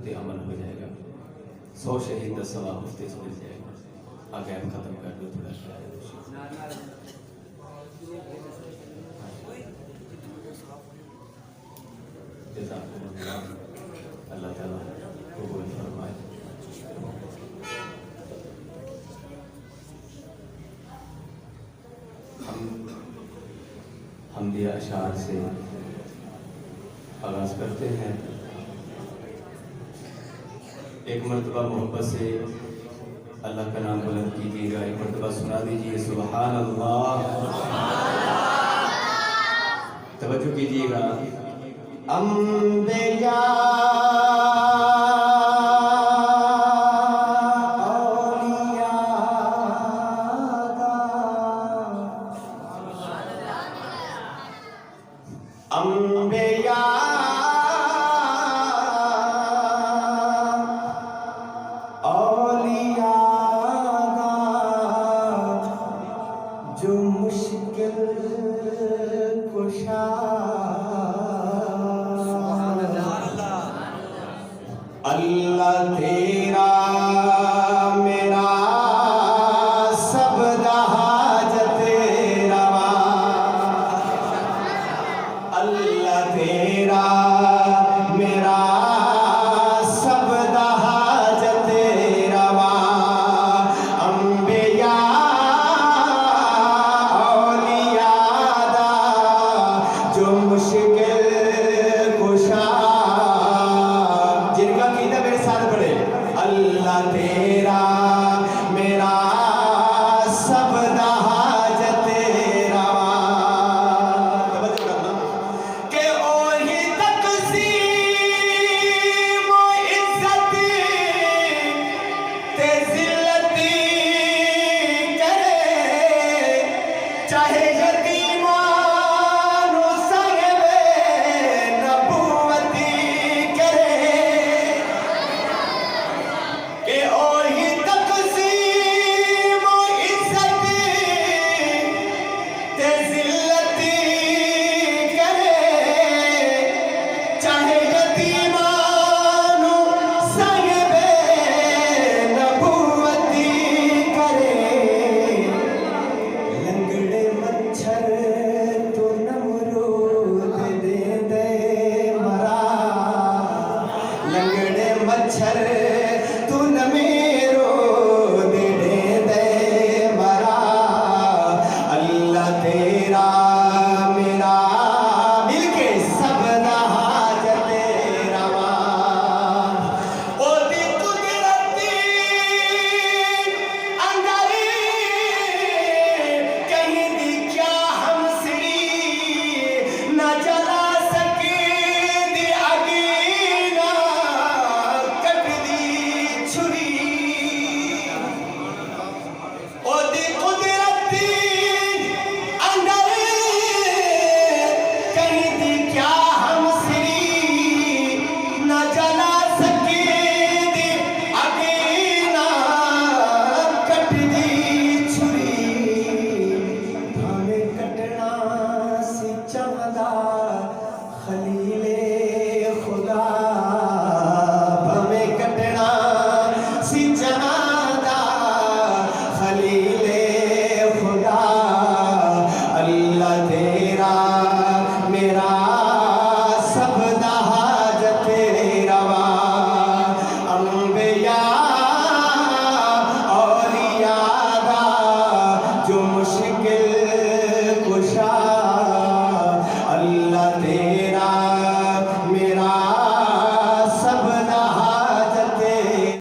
پہ عمل ہو جائے گا، 100 شہید کا ثواب اس سے مل جائے گا۔ آگے آپ ختم کر دو تھوڑا سا۔ جزاکم اللہ، اللہ تعالیٰ قبول فرمائے۔ حمدیہ اشعار سے آغاز کرتے ہیں۔ ایک مرتبہ محبت سے اللہ کا نام بلند کیجیے گا، ایک مرتبہ سنا دیجیے سبحان اللہ۔ توجہ کیجیے گا۔ جو مشکل کشا اللہ تیرا میرا سب حاجت روا، اللہ تیرا میرا سب حاجت روا، انبیاء مشکل کشا، جن کا عقیدہ میرے ساتھ پڑھے، اللہ تیرا میرا سب حاجت روا۔ توجہ کرنا کہ اوہی تقسیم و عزت تے ذلتی کرے، چاہے مچھر تو نمی